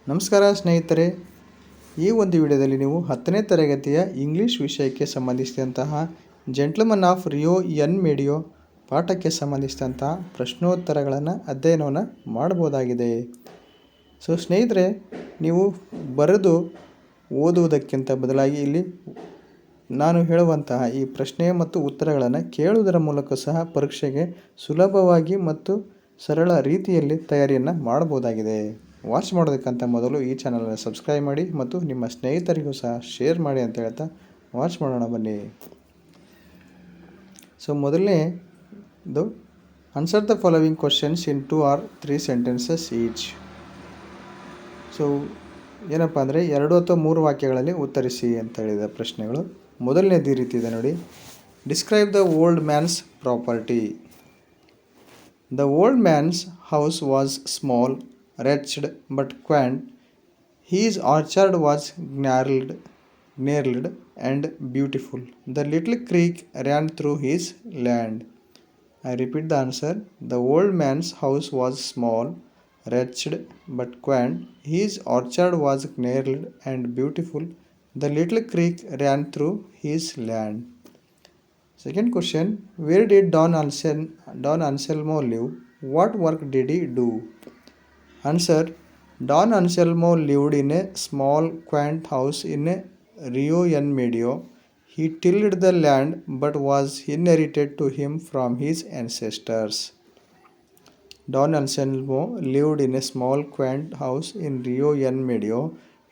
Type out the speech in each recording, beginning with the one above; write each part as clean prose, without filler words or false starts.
ನಮಸ್ಕಾರ ಸ್ನೇಹಿತರೆ, ಈ ಒಂದು ವಿಡಿಯೋದಲ್ಲಿ ನೀವು 10ನೇ ತರಗತಿಯ ಇಂಗ್ಲೀಷ್ ವಿಷಯಕ್ಕೆ ಸಂಬಂಧಿಸಿದಂತಹ ಜೆಂಟ್ಲ್ಮನ್ ಆಫ್ ರಿಯೋ ಎನ್ ಮೇಡಿಯೋ ಪಾಠಕ್ಕೆ ಸಂಬಂಧಿಸಿದಂತಹ ಪ್ರಶ್ನೋತ್ತರಗಳನ್ನು ಅಧ್ಯಯನವನ್ನು ಮಾಡಬಹುದಾಗಿದೆ. ಸೊ ಸ್ನೇಹಿತರೆ, ನೀವು ಬರೆದು ಓದುವುದಕ್ಕಿಂತ ಬದಲಾಗಿ ಇಲ್ಲಿ ನಾನು ಹೇಳುವಂತಹ ಈ ಪ್ರಶ್ನೆ ಮತ್ತು ಉತ್ತರಗಳನ್ನು ಕೇಳುವುದರ ಮೂಲಕ ಸಹ ಪರೀಕ್ಷೆಗೆ ಸುಲಭವಾಗಿ ಮತ್ತು ಸರಳ ರೀತಿಯಲ್ಲಿ ತಯಾರಿಯನ್ನು ಮಾಡಬಹುದಾಗಿದೆ. ವಾಚ್ ಮಾಡೋದಕ್ಕಂತ ಮೊದಲು ಈ ಚಾನಲನ್ನು ಸಬ್ಸ್ಕ್ರೈಬ್ ಮಾಡಿ ಮತ್ತು ನಿಮ್ಮ ಸ್ನೇಹಿತರಿಗೂ ಸಹ ಶೇರ್ ಮಾಡಿ ಅಂತ ಹೇಳ್ತಾ ವಾಚ್ ಮಾಡೋಣ ಬನ್ನಿ. ಸೊ ಮೊದಲನೇದು, answer the following questions in 2 or 3 sentences each. So ಏನಪ್ಪ ಅಂದರೆ 2 ಅಥವಾ 3 ವಾಕ್ಯಗಳಲ್ಲಿ ಉತ್ತರಿಸಿ ಅಂತ ಹೇಳಿದ ಪ್ರಶ್ನೆಗಳು. ಮೊದಲನೇದು ಈ ರೀತಿ ಇದೆ ನೋಡಿ. Describe the old man's property. The old man's house was small, wretched but quaint. His orchard was gnarled and beautiful. The little creek ran through his land. I repeat the answer. The old man's house was small, wretched but quaint. His orchard was gnarled and beautiful. The little creek ran through his land. Second question, where did Don Anselmo live? What work did he do? Answer, Don Anselmo lived in a small quaint house in Rio En Medio. He tilled the land but was inherited to him from his ancestors. Don Anselmo lived in a small quaint house in Rio En Medio.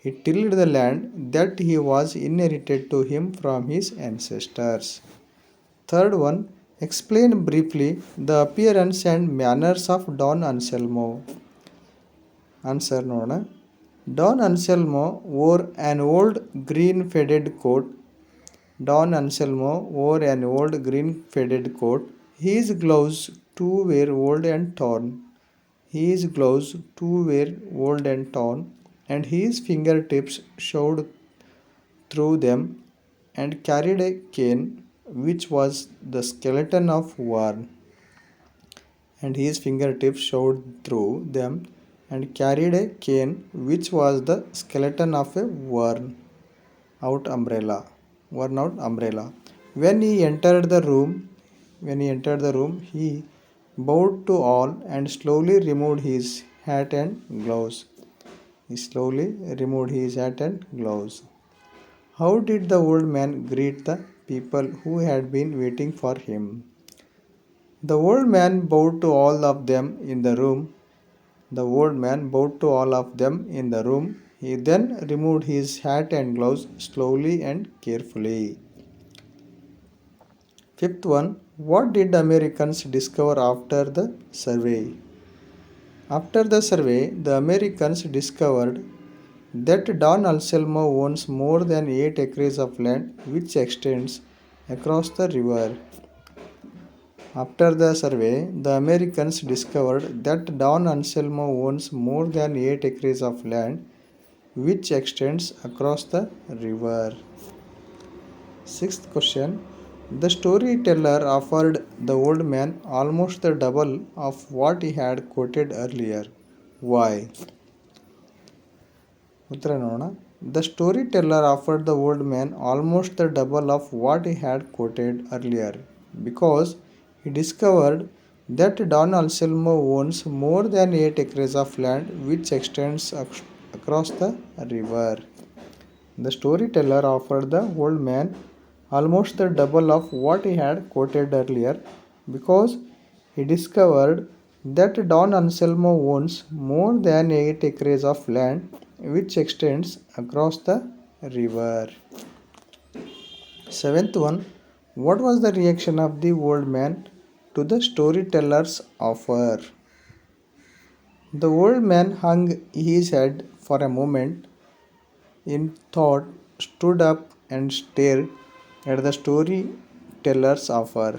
He tilled the land that he was inherited to him from his ancestors. Third one, explain briefly the appearance and manners of Don Anselmo. Answer ನೋಡೋಣ. Don Anselmo wore an old green faded coat. Don Anselmo wore an old green faded coat. His gloves too were old and torn. His gloves too were old and torn, and his fingertips showed through them, and carried a cane which was the skeleton of worm. And his fingertips showed through them, and carried a cane which was the skeleton of a worn out umbrella. When he entered the room, he bowed to all and slowly removed his hat and gloves. How did the old man greet the people who had been waiting for him? The old man bowed to all of them in the room. He then removed his hat and gloves slowly and carefully. Fifth one, what did Americans discover after the survey? After the survey, the Americans discovered that Don Anselmo owns more than 8 acres of land which extends across the river. After the survey, the Americans discovered that Don Anselmo owns more than 8 acres of land which extends across the river. Sixth question, the storyteller offered the old man almost the double of what he had quoted earlier. Why? ಉತ್ತರ ನೋಡೋಣ. The storyteller offered the old man almost the double of what he had quoted earlier because he discovered that Don Anselmo owns more than 8 acres of land which extends across the river. The storyteller offered the old man almost the double of what he had quoted earlier because he discovered that Don Anselmo owns more than 8 acres of land which extends across the river. Seventh one, what was the reaction of the old man to the storyteller's offer? The old man hung his head for a moment in thought, stood up and stared at the storyteller's offer.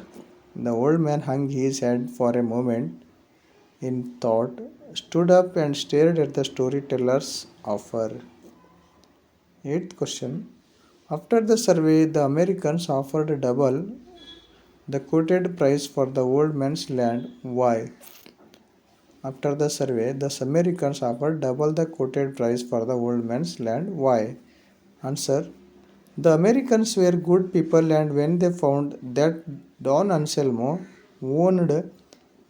The old man hung his head for a moment in thought, stood up and stared at the storyteller's offer. Eighth question, after the survey, the Americans offered double the quoted price for the old man's land. Why? After the survey, the Americans offered double the quoted price for the old man's land. Why? Answer. The Americans were good people, and when they found that Don Anselmo owned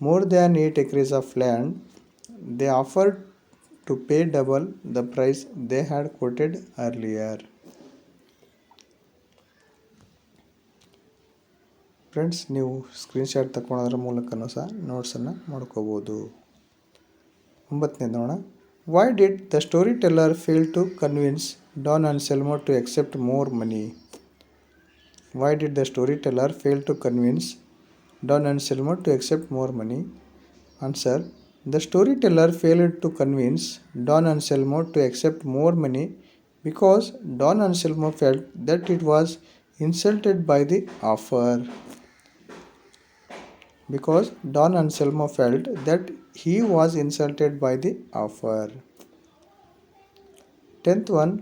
more than 8 acres of land, they offered to pay double the price they had quoted earlier. Friends, ನೀವು screenshot ತಗೊಳೋದ್ರ ಮೂಲಕನೂ ಸಹ ನೋಟ್ಸನ್ನು ಮಾಡ್ಕೋಬೋದು. 9ನೇ ನೋಡೋಣ. Why did the story teller fail to convince Don Anselmo to accept more money? Why did the storyteller fail to convince Don Anselmo to accept more money? Answer. The storyteller failed to convince Don Anselmo to accept more money because Don Anselmo felt that it was insulted by the offer. Because Don Anselmo felt that he was insulted by the offer. 10th one.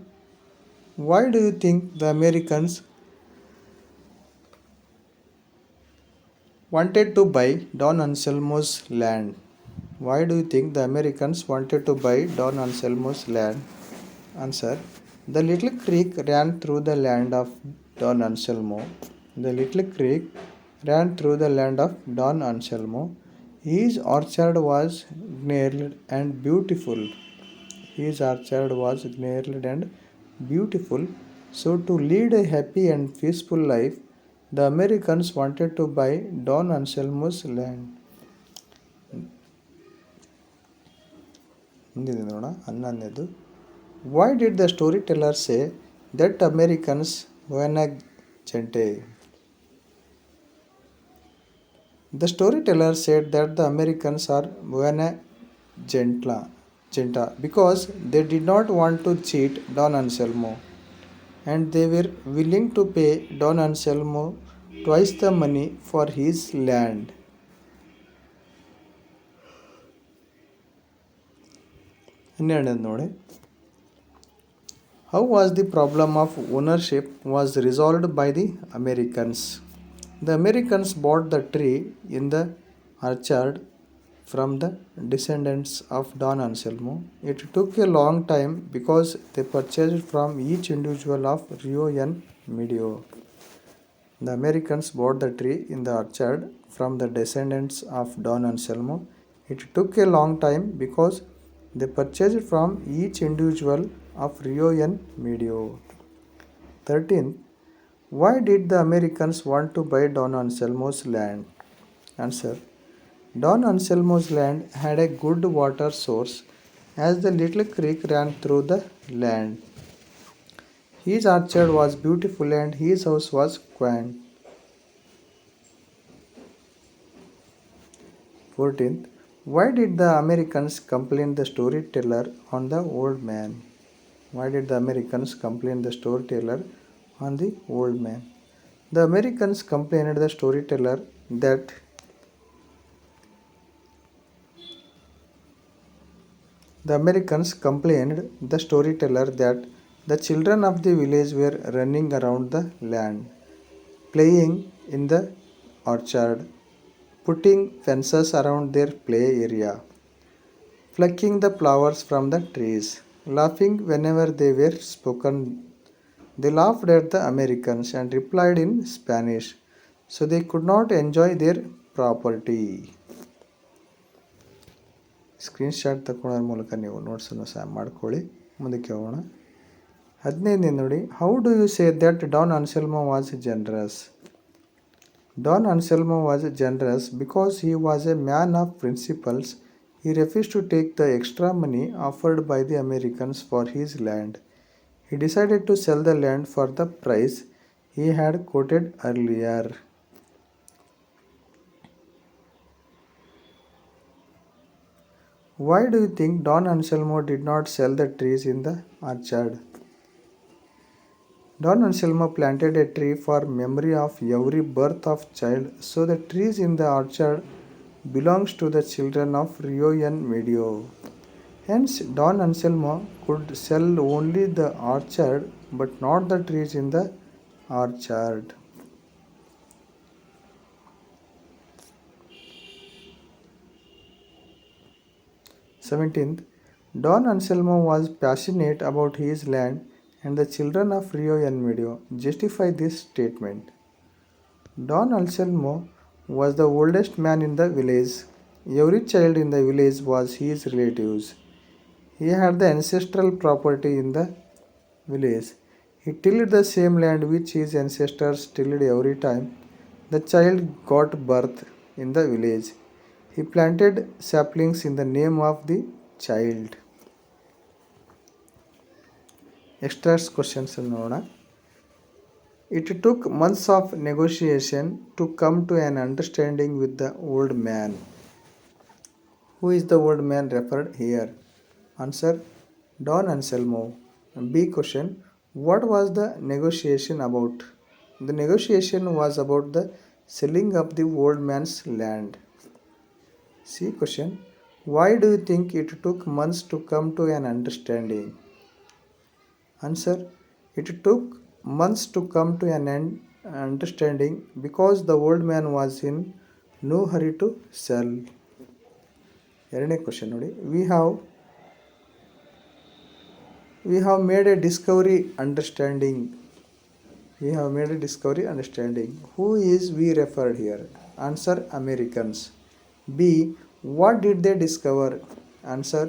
Why do you think the Americans wanted to buy Don Anselmo's land? Why do you think the Americans wanted to buy Don Anselmo's land? Answer. The little creek ran through the land of Don Anselmo. The little creek ran through the land of Don Anselmo. His orchard was gnarled and beautiful. His orchard was gnarled and beautiful. So to lead a happy and peaceful life, the Americans wanted to buy Don Anselmo's land. ಮುಂದಿನ ನೋಡೋಣ. 11ನೇದು. Why did the storyteller say that Americans buena gente? The storyteller said that the Americans are buena genta because they did not want to cheat Don Anselmo, and they were willing to pay Don Anselmo twice the money for his land. ಹನ್ನೆರಡನೇದು ನೋಡಿ. How was the problem of ownership was resolved by the Americans? The Americans bought the tree in the orchard from the descendants of Don Anselmo. It took a long time because they purchased from each individual of Rio En Medio. The Americans bought the tree in the orchard from the descendants of Don Anselmo. It took a long time because they purchased from each individual of Rio En Medio. 13th. Why did the Americans want to buy Don Anselmo's land? Answer. Don Anselmo's land had a good water source as the little creek ran through the land. His orchard was beautiful and his house was quaint. 14th. Why did the Americans complain the storyteller on the old man? Why did the Americans complain the storyteller on the old man? The Americans complained the storyteller that the children of the village were running around the land, playing in the orchard, putting fences around their play area, plucking the flowers from the trees, laughing whenever they were spoken. They laughed at the Americans and replied in Spanish, so they could not enjoy their property. Screenshot ತಗೊಳ್ಳೋದ್ರ ಮೂಲಕ ನೀವು ನೋಟ್ಸನ್ನು ಸಹ ಮಾಡ್ಕೊಳ್ಳಿ. ಮುಂದಕ್ಕೆ ಹೋಗೋಣ. 15ನೇ ನೋಡಿ. How do you say that Don Anselmo was generous? Don Anselmo was generous because he was a man of principles. He refused to take the extra money offered by the Americans for his land. He decided to sell the land for the price he had quoted earlier. Why do you think Don Anselmo did not sell the trees in the orchard? Don Anselmo planted a tree for memory of every birth of child, so the trees in the orchard belongs to the children of Rio En Medio. Hence, Don Anselmo could sell only the orchard but not the trees in the orchard. 17th. Don Anselmo was passionate about his land and the children of Rio En Medio. Justify this statement. Don Anselmo was the oldest man in the village. Every child in the village was his relatives. He had the ancestral property in the village. He tilled the same land which his ancestors tilled every time the child got birth in the village. He planted saplings in the name of the child. Extras questions ನೋಡೋಣ. It took months of negotiation to come to an understanding with the old man. Who is the old man referred here? Answer: Don Anselmo. B question: what was the negotiation about? The negotiation was about the selling of the old man's land. C question: why do you think it took months to come to an understanding? Answer: it took months to come to an understanding because the old man was in no hurry to sell. ಎರಡನೇ question ನೋಡಿ. We have made a discovery understanding. We have made a discovery understanding. Who is we referred here? Answer: Americans. B. What did they discover? Answer: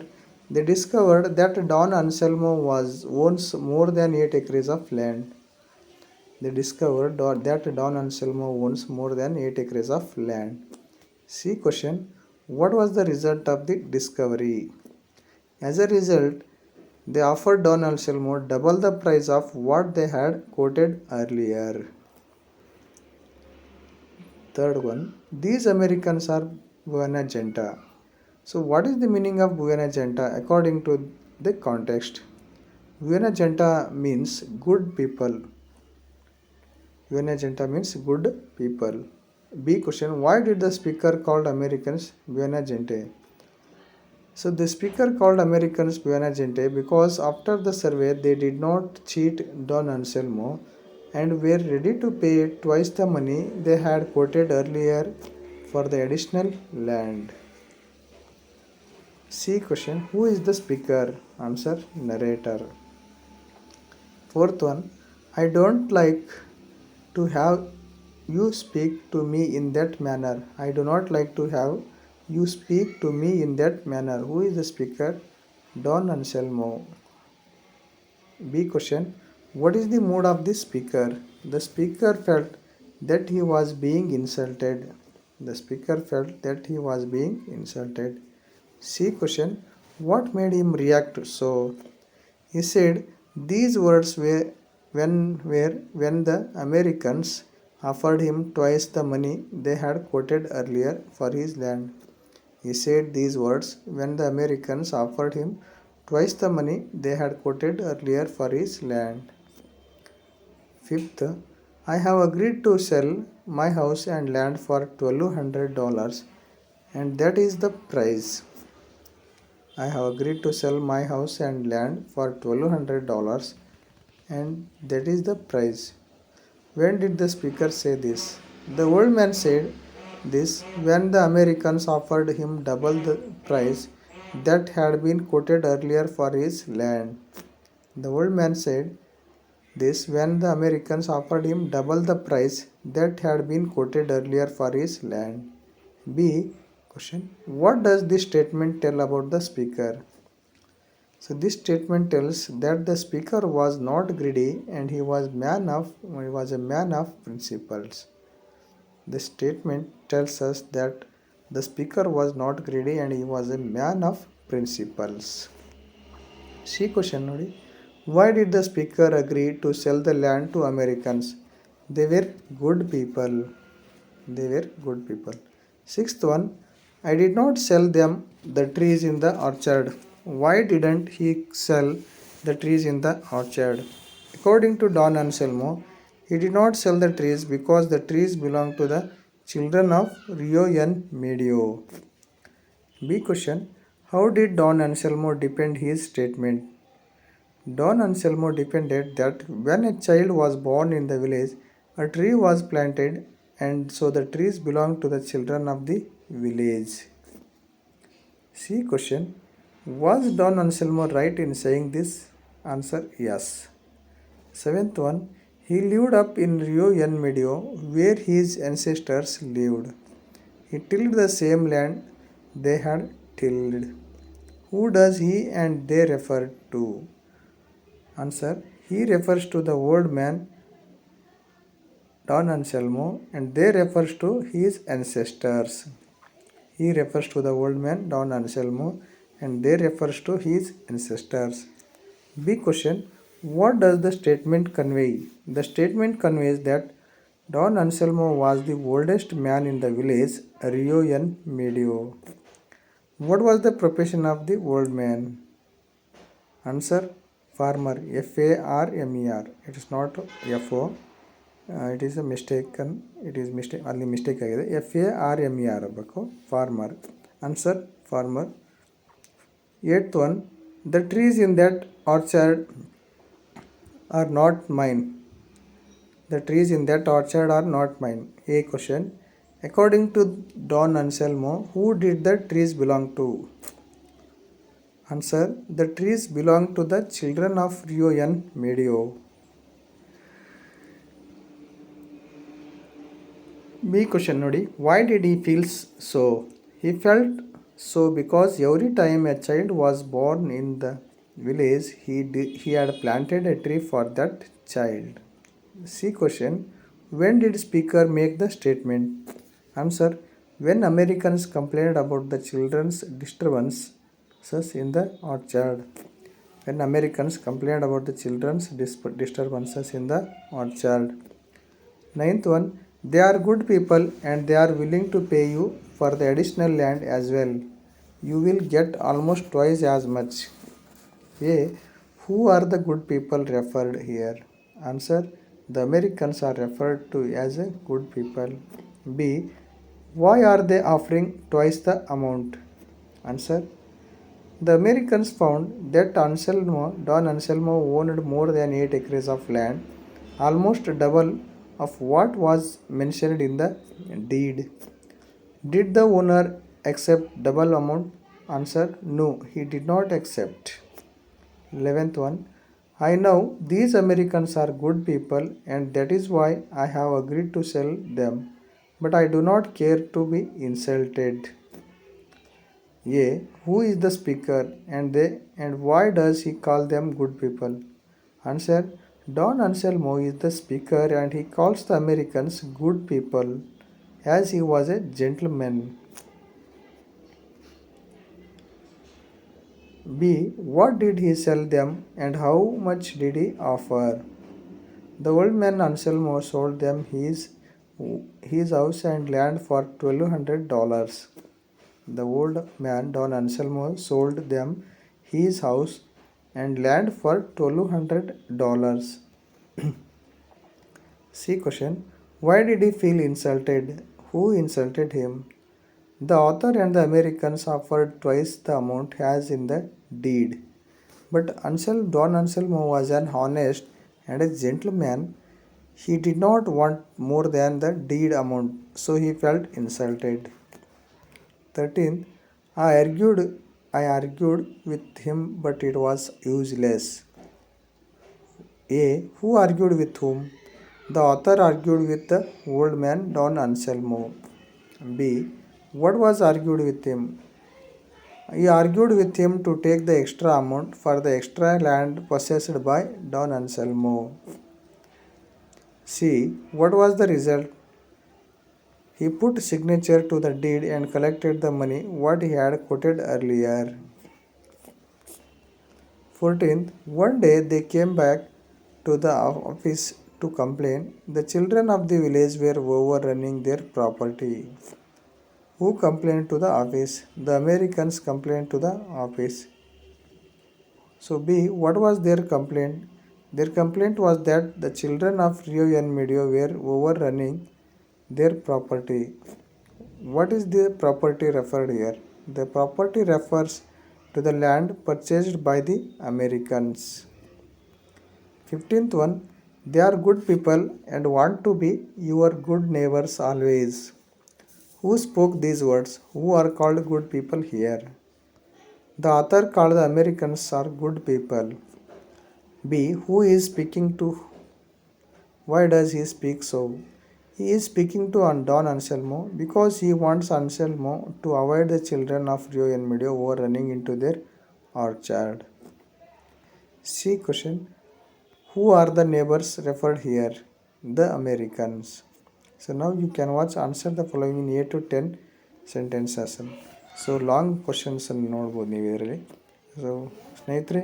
they discovered that Don Anselmo owns more than 8 acres of land. They discovered that Don Anselmo owns more than 8 acres of land. C question: what was the result of the discovery? As a result, they offered Don Anselmo double the price of what they had quoted earlier. Third one, these Americans are Buena Genta. So what is the meaning of Buena Genta according to the context? Buena Genta means good people. Buena Genta means good people. B question: why did the speaker called Americans Buena Gente? So the speaker called Americans Buena Gente because after the survey they did not cheat Don Anselmo and were ready to pay twice the money they had quoted earlier for the additional land. C question: who is the speaker? Answer: narrator. Fourth one, I don't like to have you speak to me in that manner. I do not like to have you speak to me in that manner. Who is the speaker? Don Anselmo. B question: what is the mood of the speaker? The speaker felt that he was being insulted. The speaker felt that he was being insulted. C question: what made him react so? He said these words were when the Americans offered him twice the money they had quoted earlier for his land. He said these words when the Americans offered him twice the money they had quoted earlier for his land. Fifth, I have agreed to sell my house and land for $1,200 and that is the price. I have agreed to sell my house and land for $1,200 and that is the price. When did the speaker say this? The old man said this when the Americans offered him double the price that had been quoted earlier for his land. The old man said this when the Americans offered him double the price that had been quoted earlier for his land. B question: what does this statement tell about the speaker? So this statement tells that the speaker was not greedy and he was a man of principles. The statement tells us that the speaker was not greedy and he was a man of principles. C question ನೋಡಿ. Why did the speaker agree to sell the land to Americans? They were good people. They were good people. Sixth one, I did not sell them the trees in the orchard. Why didn't he sell the trees in the orchard? According to Don Anselmo, he did not sell the trees because the trees belong to the children of Rio En Medio. B question: how did Don Anselmo defend his statement? Don Anselmo defended that when a child was born in the village, a tree was planted and so the trees belong to the children of the village. C question: Was Don Anselmo right in saying this? Answer yes. Seventh one, he lived up in Rio En Medio where his ancestors lived. He tilled the same land they had tilled. Who does he and they refer to? Answer, he refers to the old man Don Anselmo and they refers to his ancestors. He refers to the old man Don Anselmo and they refers to his ancestors. B question, what does the statement convey? The statement conveys that Don Anselmo was the oldest man in the village Rio En Medio. What was the profession of the old man? Answer, farmer. Farmer. It is not FO. It is a mistaken. It is mistake. Only mistake ಆಗಿದೆ. FARMER ಆಗಬೇಕು. Farmer. Answer, farmer. Eighth one. The trees in that orchard are not mine. The trees in that orchard are not mine. A question. According to Don Anselmo, who did the trees belong to? Answer, the trees belong to the children of Rio En Medio. B question nodi. Why did he feel so? He felt so because every time a child was born in the village, he had planted a tree for that child. C question. When did speaker make the statement? Answer, when Americans complained about the children's disturbances in the orchard. When Americans complained about the children's disturbances in the orchard. Ninth one, they are good people and they are willing to pay you for the additional land as well. You will get almost twice as much. A, who are the good people referred here? Answer, the Americans are referred to as a good people. B, why are they offering twice the amount? Answer, the Americans found that Don Anselmo owned more than 8 acres of land, almost double of what was mentioned in the deed. Did the owner accept double amount? Answer, no, he did not accept. 11th one, I know these Americans are good people and that is why I have agreed to sell them, but I do not care to be insulted. A, who is the speaker and why does he call them good people? Answer, Don Anselmo is the speaker and he calls the Americans good people as he was a gentleman. B, what did he sell them and how much did he offer? The old man Anselmo sold them his house and land for $1,200. The old man Don Anselmo sold them his house and land for $1,200. C question, why did he feel insulted? Who insulted him? The author and the Americans offered twice the amount as in the deed. But Don Anselmo was an honest and a gentleman. He did not want more than the deed amount, so he felt insulted. 13th, I argued with him, but it was useless. A, who argued with whom? The author argued with the old man Don Anselmo. B, what was argued with him? He argued with him to take the extra amount for the extra land possessed by Don Anselmo. C, what was the result? He put signature to the deed and collected the money what he had quoted earlier. 14th, one day they came back to the office to complain. The children of the village were overrunning their property. Who complained to the office? The Americans complained to the office. So B, what was their complaint? Their complaint was that the children of Rio En Medio were overrunning their property. What is the property referred here? The property refers to the land purchased by the Americans. 15th one, they are good people and want to be your good neighbors always. Who spoke these words? Who are called good people here? The author called the Americans are good people. B. Who is speaking to? Why does he speak so? He is speaking to Don Anselmo because he wants Anselmo to avoid the children of Rio En Medio running into their orchard. C. Question. Who are the neighbors referred here? The Americans. So now you can answer the following in 8 to 10 sentences. So long questions ನೋಡ್ಬೋದು ನೀವು ಇದರಲ್ಲಿ. So ಸ್ನೇಹಿತರೆ,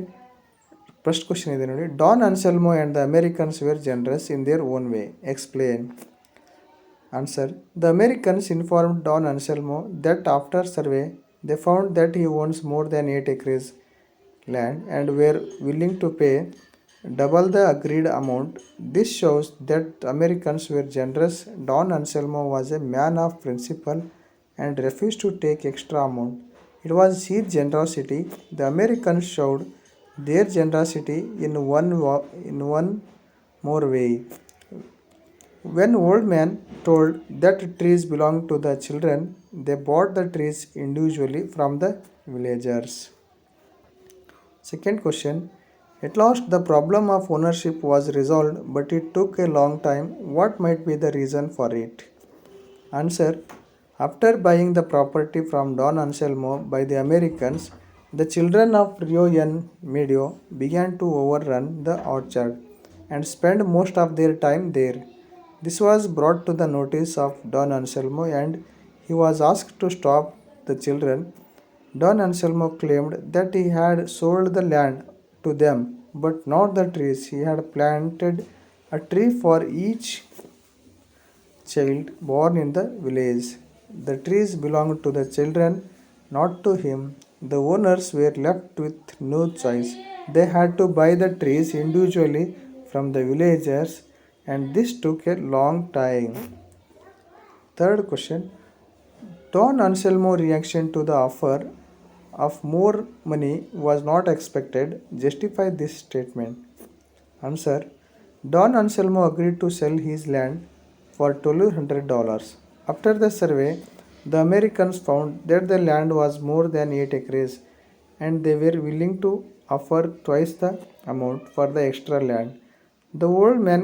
first question ಇದೆ ನೋಡಿ. Don Anselmo and the Americans were generous in their own way. Explain. Answer. The Americans informed Don Anselmo that after survey they found that he owns more than 8 acres land and were willing to pay double the agreed amount. This shows that Americans were generous. Don Anselmo was a man of principle and refused to take extra amount. It was his generosity. The Americans showed their generosity in one more way. When old man told that trees belonged to the children, they bought the trees individually from the villagers. Second question. At last the problem of ownership was resolved, but it took a long time. What might be the reason for it? Answer. After buying the property from Don Anselmo by the Americans, the children of Rio En Medio began to overrun the orchard and spend most of their time there. This was brought to the notice of Don Anselmo and he was asked to stop the children. Don Anselmo claimed that he had sold the land to them, but not the trees. He had planted a tree for each child born in the village. The trees belonged to the children, not to him. The owners were left with no choice. They had to buy the trees individually from the villagers, and this took a long time. Third question. Don Anselmo's reaction to the offer of more money was not expected. Justify this statement. Answer. Don Anselmo agreed to sell his land for $1,200. After the survey, the Americans found that the land was more than 8 acres and they were willing to offer twice the amount for the extra land. The old man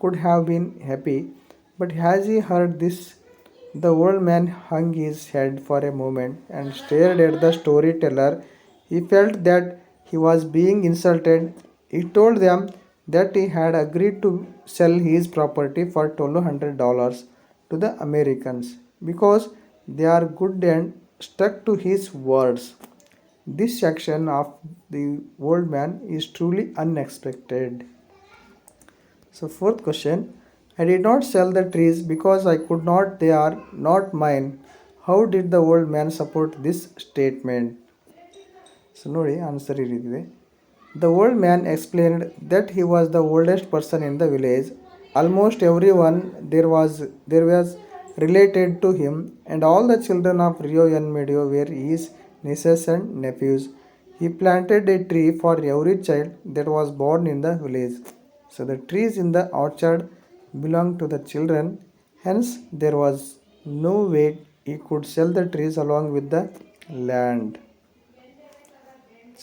could have been happy, but as he heard this, the old man hung his head for a moment and stared at the storyteller. He felt that he was being insulted. He told them that he had agreed to sell his property for $1,200 to the Americans because they are good and stuck to his words. This action of the old man is truly unexpected. So fourth question. I did not sell the trees because I could not, they are not mine. How did the old man support this statement? So ನೋಡಿ answer ಈ ರೀತಿದೆ. The old man explained that he was the oldest person in the village. Almost everyone there was related to him, and all the children of Rio En Medio were his nieces and nephews. He planted a tree for every child that was born in the village. So the trees in the orchard belonged to the children, hence there was no way he could sell the trees along with the land.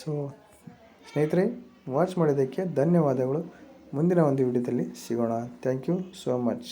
So ಸ್ನೇಹಿತರೆ, watch ಮಾಡಿದ್ದಕ್ಕೆ ಧನ್ಯವಾದಗಳು. ಮುಂದಿನ ಒಂದು ವಿಡಿಯೋದಲ್ಲಿ ಸಿಗೋಣ. Thank you so much.